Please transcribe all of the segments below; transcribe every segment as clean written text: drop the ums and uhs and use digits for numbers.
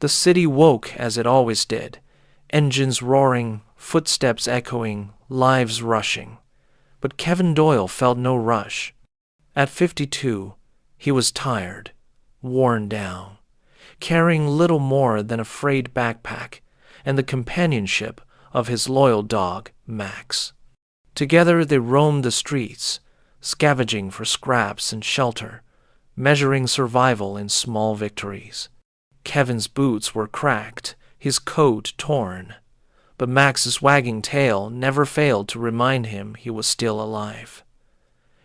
The city woke as it always did, engines roaring, footsteps echoing, lives rushing. But Kevin Doyle felt no rush. At 52, he was tired, worn down, carrying little more than a frayed backpack and the companionship of his loyal dog, Max. Together they roamed the streets, scavenging for scraps and shelter, measuring survival in small victories. Kevin's boots were cracked, his coat torn, but Max's wagging tail never failed to remind him he was still alive.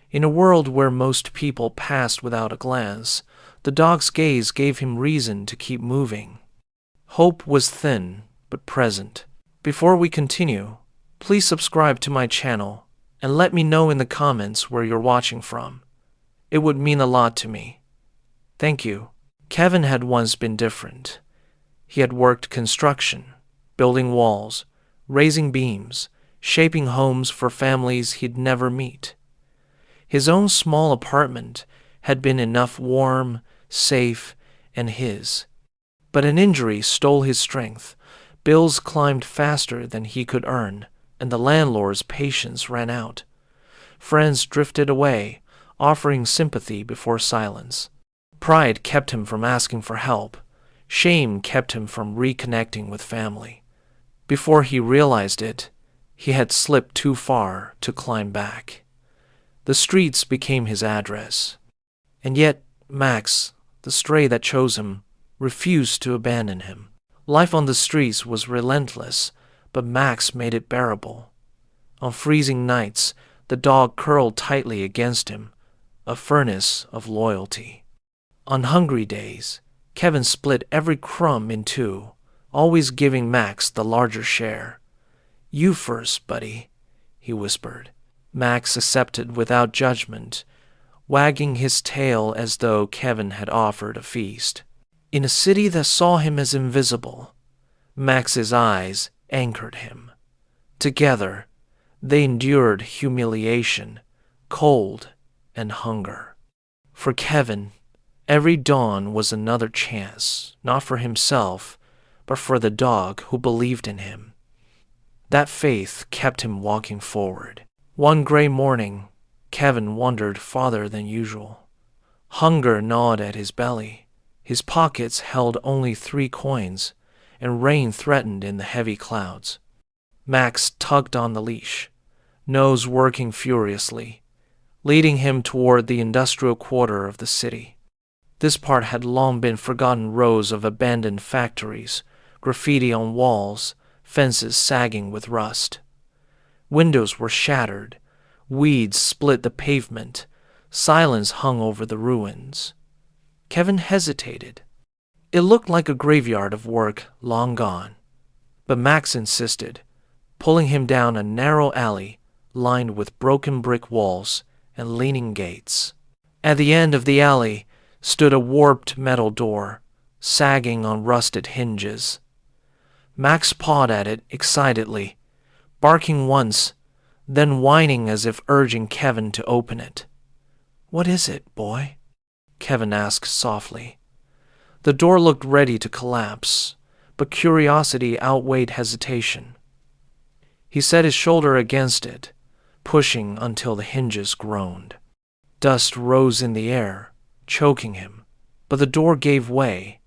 In a world where most people passed without a glance, the dog's gaze gave him reason to keep moving. Hope was thin, but present. Before we continue, please subscribe to my channel and let me know in the comments where you're watching from. It would mean a lot to me. Thank you. Kevin had once been different. He had worked construction, building walls, raising beams, shaping homes for families he'd never meet. His own small apartment had been enough warm, safe, and his. But an injury stole his strength. Bills climbed faster than he could earn, and the landlord's patience ran out. Friends drifted away, offering sympathy before silence. Pride kept him from asking for help. Shame kept him from reconnecting with family. Before he realized it, he had slipped too far to climb back. The streets became his address. And yet, Max, the stray that chose him, refused to abandon him. Life on the streets was relentless, but Max made it bearable. On freezing nights, the dog curled tightly against him, a furnace of loyalty. On hungry days, Kevin split every crumb in two, always giving Max the larger share. "You first, buddy," he whispered. Max accepted without judgment, wagging his tail as though Kevin had offered a feast. In a city that saw him as invisible, Max's eyes anchored him. Together, they endured humiliation, cold, and hunger. For Kevin, every dawn was another chance, not for himself, but for the dog who believed in him. That faith kept him walking forward. One gray morning, Kevin wandered farther than usual. Hunger gnawed at his belly. His pockets held only 3 coins, and rain threatened in the heavy clouds. Max tugged on the leash, nose working furiously, leading him toward the industrial quarter of the city. This part had long been forgotten rows of abandoned factories, graffiti on walls, fences sagging with rust. Windows were shattered, weeds split the pavement, silence hung over the ruins. Kevin hesitated. It looked like a graveyard of work long gone. But Max insisted, pulling him down a narrow alley lined with broken brick walls and leaning gates. At the end of the alley stood a warped metal door, sagging on rusted hinges. Max pawed at it excitedly, barking once, then whining as if urging Kevin to open it. "What is it, boy?" Kevin asked softly. The door looked ready to collapse, but curiosity outweighed hesitation. He set his shoulder against it, pushing until the hinges groaned. Dust rose in the air, choking him, but the door gave way.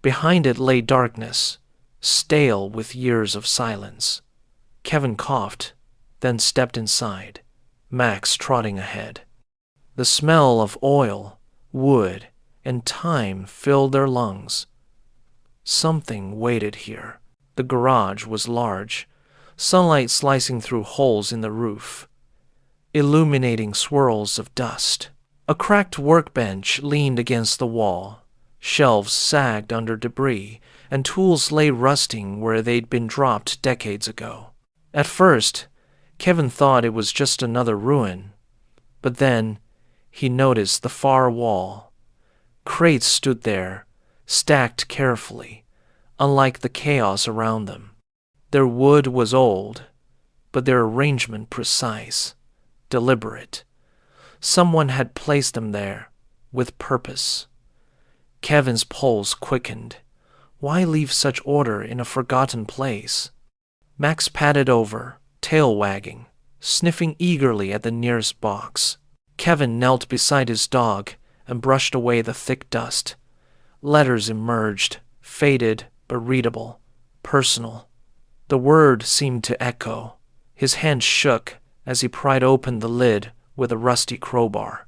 Behind it lay darkness, stale with years of silence. Kevin coughed, then stepped inside, Max trotting ahead. The smell of oil, wood, and time filled their lungs. Something waited here. The garage was large, sunlight slicing through holes in the roof, illuminating swirls of dust. A cracked workbench leaned against the wall. Shelves sagged under debris, and tools lay rusting where they'd been dropped decades ago. At first, Kevin thought it was just another ruin, but then he noticed the far wall. Crates stood there, stacked carefully, unlike the chaos around them. Their wood was old, but their arrangement precise, deliberate. Someone had placed them there with purpose. Kevin's pulse quickened, Why leave such order in a forgotten place? Max padded over, tail wagging, sniffing eagerly at the nearest box. Kevin knelt beside his dog and brushed away the thick dust. Letters emerged, faded but readable, personal. The word seemed to echo. His hand shook as he pried open the lid with a rusty crowbar.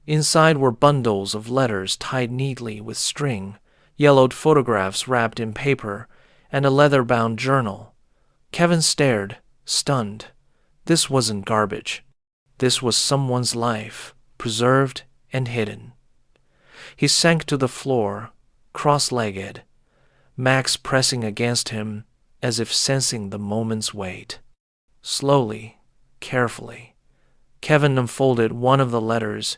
Inside were bundles of letters tied neatly with string, yellowed photographs wrapped in paper, and a leather-bound journal. Kevin stared, stunned. This wasn't garbage. This was someone's life, preserved and hidden. He sank to the floor, cross-legged, Max pressing against him as if sensing the moment's weight. Slowly, carefully, Kevin unfolded one of the letters,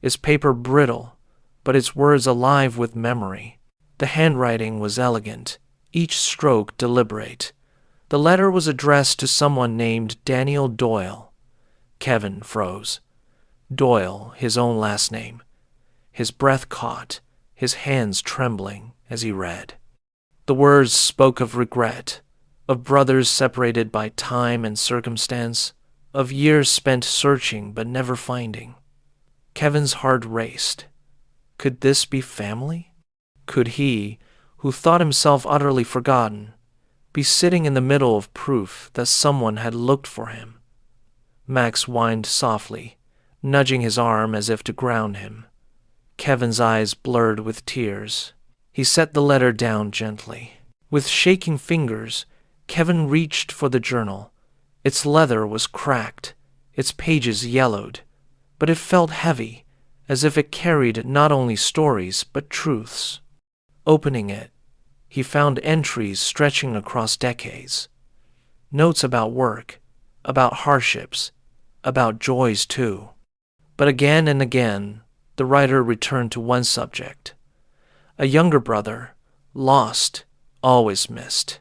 its paper brittle, but its words alive with memory. The handwriting was elegant, each stroke deliberate. The letter was addressed to someone named Daniel Doyle. Kevin froze. Doyle, his own last name. His breath caught, his hands trembling as he read. The words spoke of regret, of brothers separated by time and circumstance, of years spent searching but never finding. Kevin's heart raced. Could this be family? Could he, who thought himself utterly forgotten, be sitting in the middle of proof that someone had looked for him? Max whined softly, nudging his arm as if to ground him. Kevin's eyes blurred with tears. He set the letter down gently. With shaking fingers, Kevin reached for the journal. Its leather was cracked, its pages yellowed, but it felt heavy, as if it carried not only stories but truths. Opening it, he found entries stretching across decades. Notes about work, about hardships, about joys too. But again and again, the writer returned to one subject. A younger brother, lost, always missed.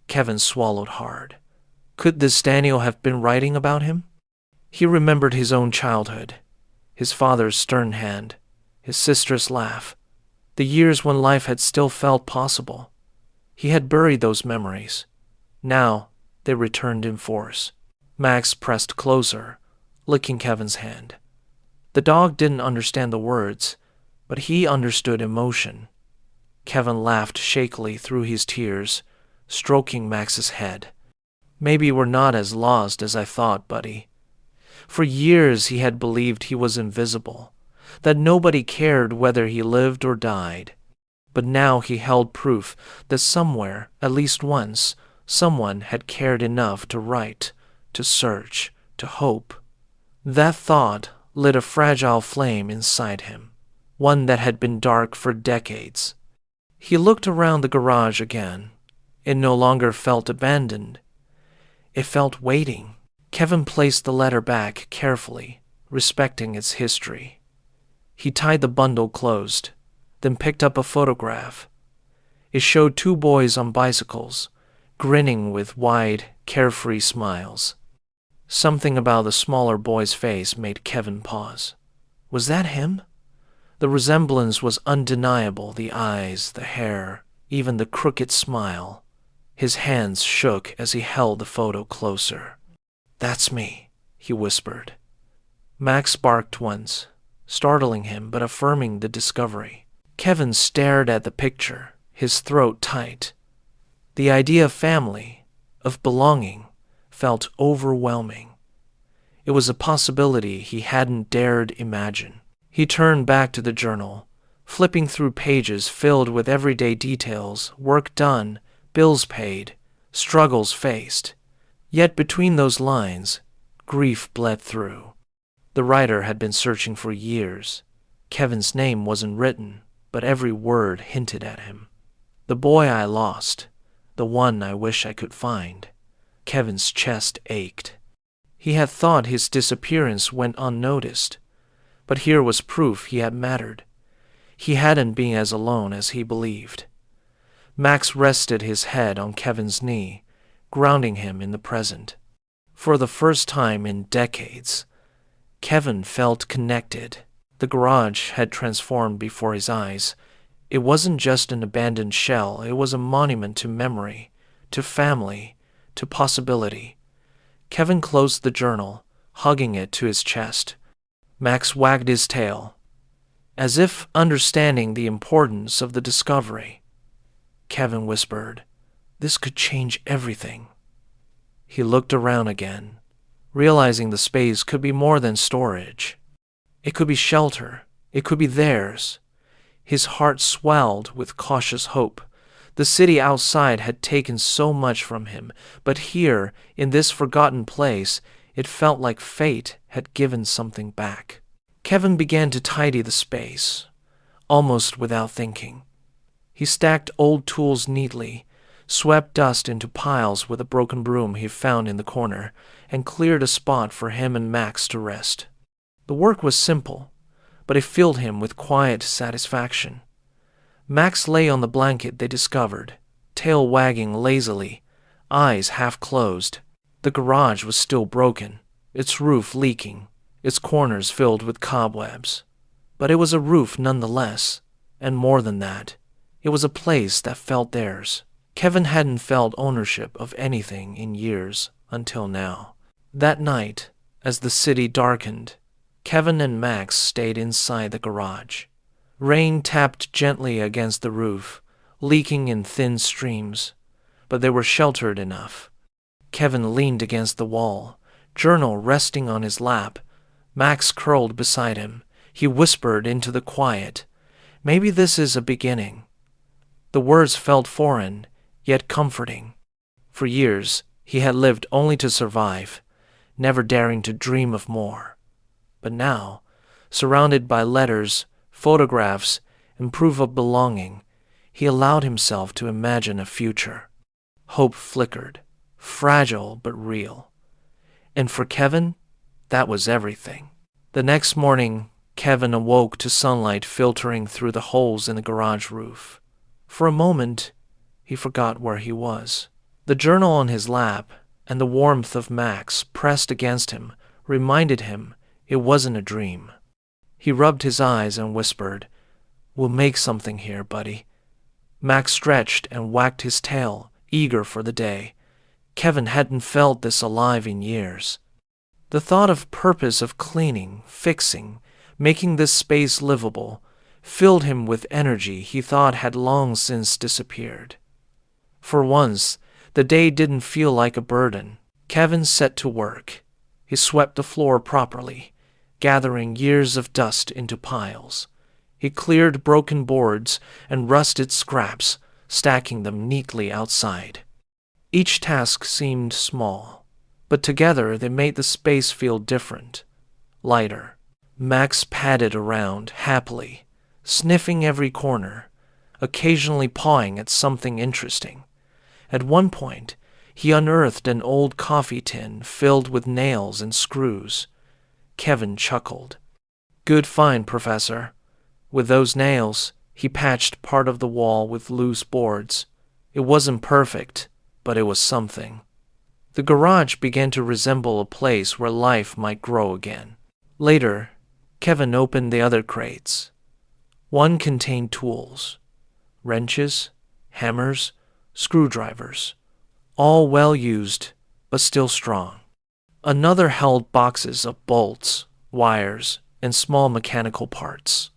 Kevin swallowed hard. Could this Daniel have been writing about him? He remembered his own childhood, his father's stern hand, his sister's laugh, the years when life had still felt possible. He had buried those memories. Now they returned in force. Max pressed closer, licking Kevin's hand. The dog didn't understand the words, but he understood emotion. Kevin laughed shakily through his tears, stroking Max's head. Maybe we're not as lost as I thought, buddy. For years he had believed he was invisible, that nobody cared whether he lived or died. But now he held proof that somewhere, at least once, someone had cared enough to write, to search, to hope. That thought lit a fragile flame inside him, one that had been dark for decades. He looked around the garage again. It no longer felt abandoned. It felt waiting. Kevin placed the letter back carefully, respecting its history. He tied the bundle closed, then picked up a photograph. It showed two boys on bicycles, grinning with wide, carefree smiles. Something about the smaller boy's face made Kevin pause. Was that him? The resemblance was undeniable, the eyes, the hair, even the crooked smile. His hands shook as he held the photo closer. "That's me," he whispered. Max barked once, startling him but affirming the discovery. Kevin stared at the picture, his throat tight. The idea of family, of belonging, felt overwhelming. It was a possibility he hadn't dared imagine. He turned back to the journal, flipping through pages filled with everyday details, work done, bills paid, struggles faced. Yet between those lines, grief bled through. The writer had been searching for years. Kevin's name wasn't written, but every word hinted at him. The boy I lost, the one I wish I could find. Kevin's chest ached. He had thought his disappearance went unnoticed, but here was proof he had mattered. He hadn't been as alone as he believed. Max rested his head on Kevin's knee, grounding him in the present. For the first time in decades, Kevin felt connected. The garage had transformed before his eyes. It wasn't just an abandoned shell, it was a monument to memory, to family, to possibility. Kevin closed the journal, hugging it to his chest. Max wagged his tail, as if understanding the importance of the discovery. Kevin whispered, "This could change everything." He looked around again, realizing the space could be more than storage. It could be shelter. It could be theirs. His heart swelled with cautious hope. The city outside had taken so much from him, but here, in this forgotten place, it felt like fate had given something back. Kevin began to tidy the space, almost without thinking. He stacked old tools neatly, swept dust into piles with a broken broom he found in the corner, and cleared a spot for him and Max to rest. The work was simple, but it filled him with quiet satisfaction. Max lay on the blanket they discovered, tail wagging lazily, eyes half closed. The garage was still broken, its roof leaking, its corners filled with cobwebs. But it was a roof nonetheless, and more than that, it was a place that felt theirs. Kevin hadn't felt ownership of anything in years until now. That night, as the city darkened, Kevin and Max stayed inside the garage. Rain tapped gently against the roof, leaking in thin streams, but they were sheltered enough. Kevin leaned against the wall, journal resting on his lap. Max curled beside him. He whispered into the quiet, "Maybe this is a beginning." The words felt foreign, yet comforting. For years, he had lived only to survive, never daring to dream of more. But now, surrounded by letters, photographs, and proof of belonging, he allowed himself to imagine a future. Hope flickered, fragile but real. And for Kevin, that was everything. The next morning, Kevin awoke to sunlight filtering through the holes in the garage roof. For a moment, he forgot where he was. The journal on his lap and the warmth of Max pressed against him reminded him it wasn't a dream. He rubbed his eyes and whispered, "We'll make something here, buddy." Max stretched and wagged his tail, eager for the day. Kevin hadn't felt this alive in years. The thought of purpose of cleaning, fixing, making this space livable, filled him with energy he thought had long since disappeared. For once, the day didn't feel like a burden. Kevin set to work. He swept the floor properly, gathering years of dust into piles. He cleared broken boards and rusted scraps, stacking them neatly outside. Each task seemed small, but together they made the space feel different, lighter. Max padded around happily, sniffing every corner, occasionally pawing at something interesting. At one point, he unearthed an old coffee tin filled with nails and screws. Kevin chuckled. "Good find, Professor." With those nails, he patched part of the wall with loose boards. It wasn't perfect, but it was something. The garage began to resemble a place where life might grow again. Later, Kevin opened the other crates. One contained tools, wrenches, hammers, screwdrivers, all well used but still strong. Another held boxes of bolts, wires, and small mechanical parts.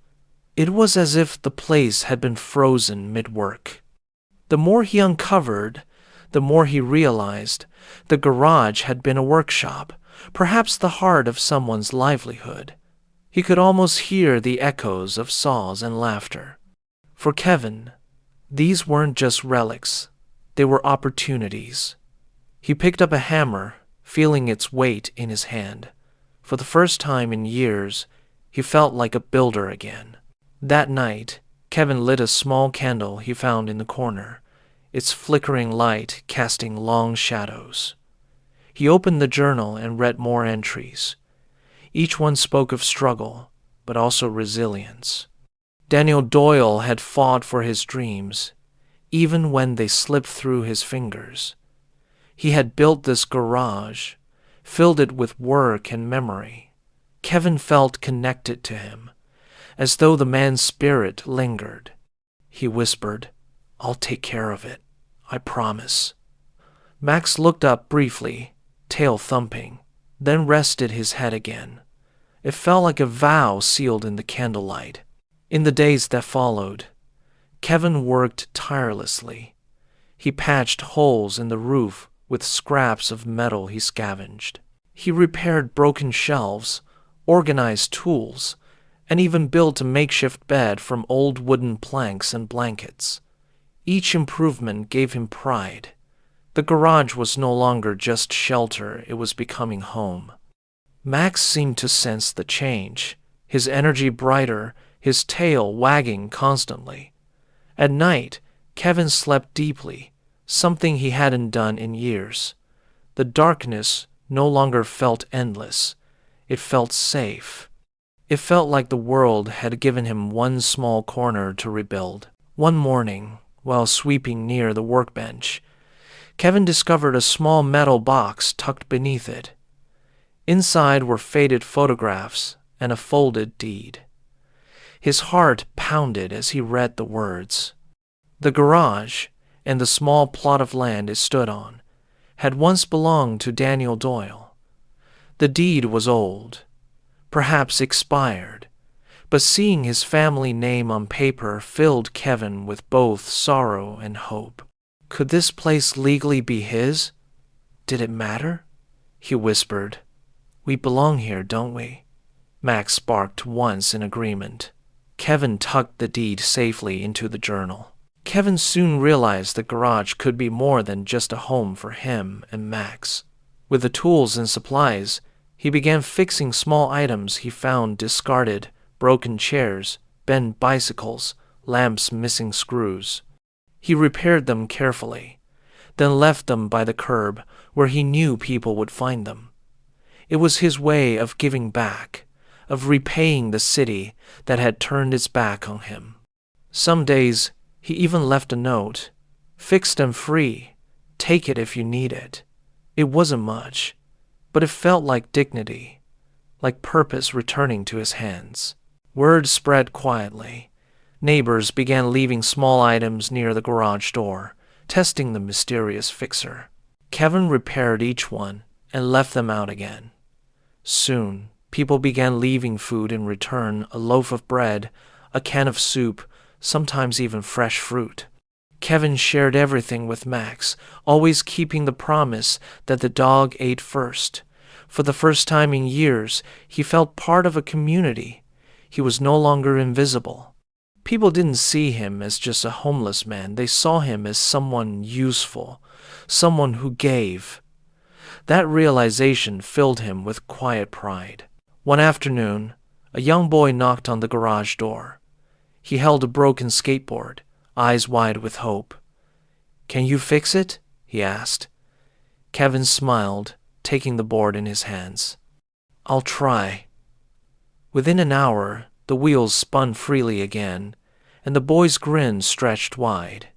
It was as if the place had been frozen mid-work. The more he uncovered, the more he realized the garage had been a workshop, perhaps the heart of someone's livelihood. He could almost hear the echoes of saws and laughter. For Kevin, these weren't just relics, they were opportunities. He picked up a hammer, feeling its weight in his hand. For the first time in years, he felt like a builder again. That night, Kevin lit a small candle he found in the corner, its flickering light casting long shadows. He opened the journal and read more entries. Each one spoke of struggle, but also resilience. Daniel Doyle had fought for his dreams, even when they slipped through his fingers. He had built this garage, filled it with work and memory. Kevin felt connected to him, as though the man's spirit lingered. he whispered. "I'll take care of it. I promise." Max looked up briefly, tail thumping, then rested his head again. It felt like a vow sealed in the candlelight. In the days that followed, Kevin worked tirelessly. He patched holes in the roof with scraps of metal he scavenged. He repaired broken shelves, organized tools, and even built a makeshift bed from old wooden planks and blankets. Each improvement gave him pride. The garage was no longer just shelter, it was becoming home. Max seemed to sense the change, his energy brighter, his tail wagging constantly. At night, Kevin slept deeply, something he hadn't done in years. The darkness no longer felt endless. It felt safe. It felt like the world had given him one small corner to rebuild. One morning, while sweeping near the workbench, Kevin discovered a small metal box tucked beneath it. Inside were faded photographs and a folded deed. His heart pounded as he read the words. The garage and the small plot of land it stood on had once belonged to Daniel Doyle. The deed was old, perhaps expired, but seeing his family name on paper filled Kevin with both sorrow and hope. Could this place legally be his? Did it matter? He whispered. "We belong here, don't we?" Max barked once in agreement. Kevin tucked the deed safely into the journal. Kevin soon realized the garage could be more than just a home for him and Max. With the tools and supplies, he began fixing small items he found discarded, broken chairs, bent bicycles, lamps missing screws. He repaired them carefully, then left them by the curb where he knew people would find them. It was his way of giving back, of repaying the city that had turned its back on him. Some days, he even left a note. "Fixed and free. Take it if you need it." It wasn't much, but it felt like dignity, like purpose returning to his hands. Word spread quietly. Neighbors began leaving small items near the garage door, testing the mysterious fixer. Kevin repaired each one and left them out again. Soon, people began leaving food in return, a loaf of bread, a can of soup, sometimes even fresh fruit. Kevin shared everything with Max, always keeping the promise that the dog ate first. For the first time in years, he felt part of a community. He was no longer invisible. People didn't see him as just a homeless man. They saw him as someone useful, someone who gave. That realization filled him with quiet pride. One afternoon, a young boy knocked on the garage door. He held a broken skateboard, eyes wide with hope. "Can you fix it?" he asked. Kevin smiled, taking the board in his hands. "I'll try." Within an hour, the wheels spun freely again, and the boy's grin stretched wide.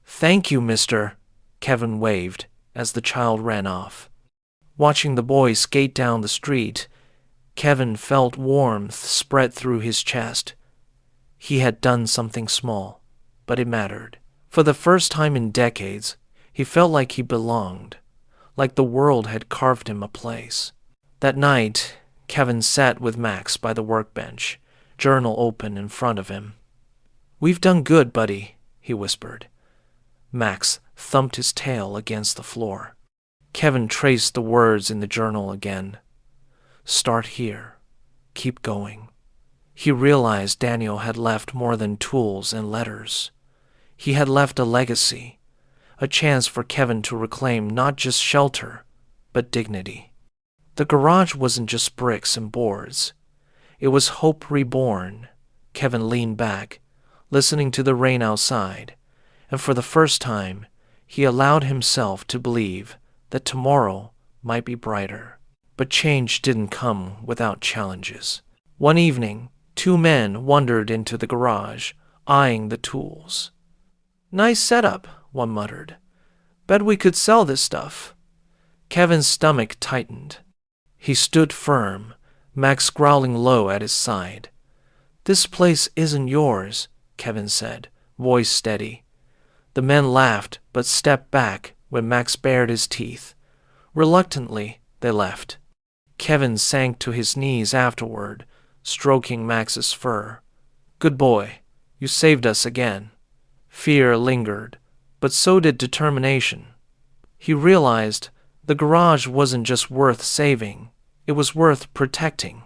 "Thank you, mister," Kevin waved as the child ran off. Watching the boy skate down the street, Kevin felt warmth spread through his chest. He had done something small, but it mattered. For the first time in decades, he felt like he belonged, like the world had carved him a place. That night, Kevin sat with Max by the workbench, journal open in front of him. "We've done good, buddy," he whispered. Max thumped his tail against the floor. Kevin traced the words in the journal again. "Start here. Keep going." He realized Daniel had left more than tools and letters. He had left a legacy, a chance for Kevin to reclaim not just shelter, but dignity. The garage wasn't just bricks and boards. It was hope reborn. Kevin leaned back, listening to the rain outside, and for the first time, he allowed himself to believe that tomorrow might be brighter. But change didn't come without challenges. One evening, two men wandered into the garage, eyeing the tools. "Nice setup," one muttered. "Bet we could sell this stuff." Kevin's stomach tightened. He stood firm, Max growling low at his side. "This place isn't yours," Kevin said, voice steady. The men laughed but stepped back when Max bared his teeth. Reluctantly, they left. Kevin sank to his knees afterward, stroking Max's fur. "Good boy, you saved us again." Fear lingered, but so did determination. He realized the garage wasn't just worth saving, it was worth protecting.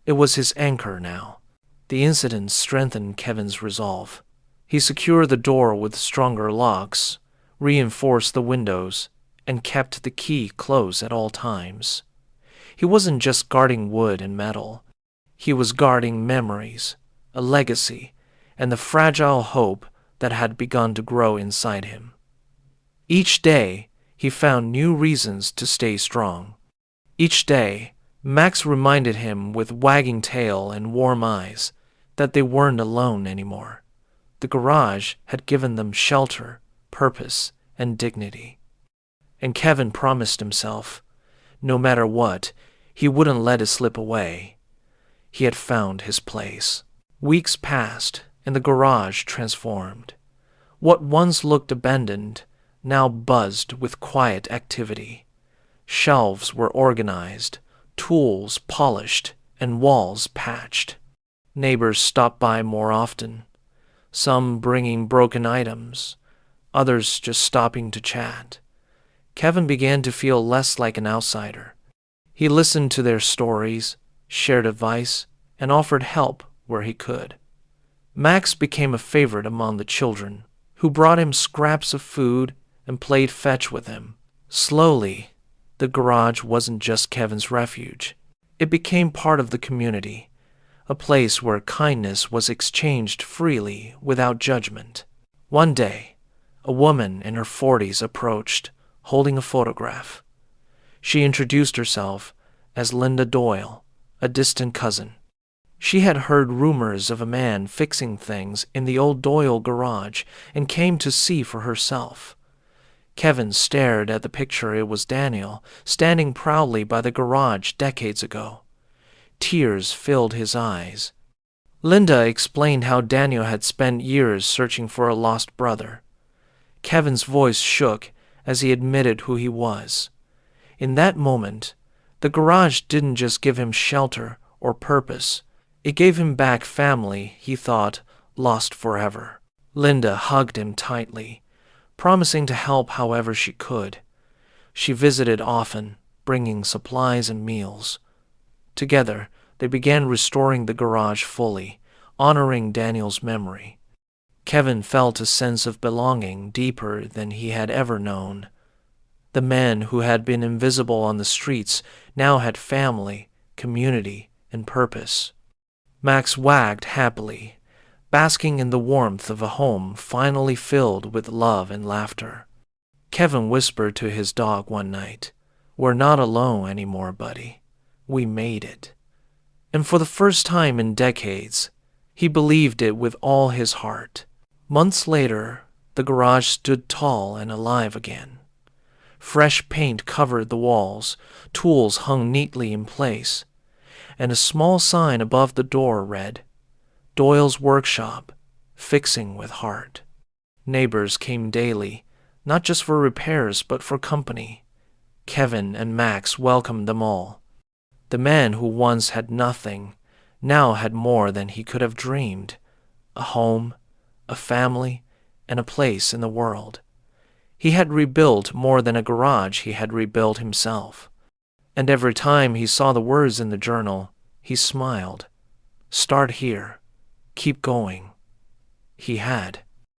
It was his anchor now. The incident strengthened Kevin's resolve. He secured the door with stronger locks, reinforced the windows, and kept the key close at all times. He wasn't just guarding wood and metal. He was guarding memories, a legacy, and the fragile hope that had begun to grow inside him. Each day, he found new reasons to stay strong. Each day, Max reminded him with wagging tail and warm eyes that they weren't alone anymore. The garage had given them shelter, purpose, and dignity. And Kevin promised himself, no matter what, he wouldn't let it slip away. He had found his place. Weeks passed, and the garage transformed. What once looked abandoned now buzzed with quiet activity. Shelves were organized, tools polished, and walls patched. Neighbors stopped by more often, some bringing broken items, others just stopping to chat. Kevin began to feel less like an outsider. He listened to their stories, shared advice, and offered help where he could. Max became a favorite among the children, who brought him scraps of food and played fetch with him. Slowly, the garage wasn't just Kevin's refuge. It became part of the community, a place where kindness was exchanged freely without judgment. One day, a woman in her 40s approached, holding a photograph. She introduced herself as Linda Doyle, a distant cousin. She had heard rumors of a man fixing things in the old Doyle garage and came to see for herself. Kevin stared at the picture. It was Daniel, standing proudly by the garage decades ago. Tears filled his eyes. Linda explained how Daniel had spent years searching for a lost brother. Kevin's voice shook as he admitted who he was. In that moment, the garage didn't just give him shelter or purpose. It gave him back family he thought lost forever. Linda hugged him tightly, promising to help however she could. She visited often, bringing supplies and meals. Together, they began restoring the garage fully, honoring Daniel's memory. Kevin felt a sense of belonging deeper than he had ever known. The men who had been invisible on the streets now had family, community, and purpose. Max wagged happily, basking in the warmth of a home finally filled with love and laughter. Kevin whispered to his dog one night, "We're not alone anymore, buddy. We made it." And for the first time in decades, he believed it with all his heart. Months later, the garage stood tall and alive again. Fresh paint covered the walls, tools hung neatly in place, and a small sign above the door read, "Doyle's Workshop, Fixing with Heart." Neighbors came daily, not just for repairs but for company. Kevin and Max welcomed them all. The man who once had nothing now had more than he could have dreamed: a home, a family, and a place in the world. He had rebuilt more than a garage, he had rebuilt himself. And every time he saw the words in the journal, he smiled. Start here. Keep going. He had.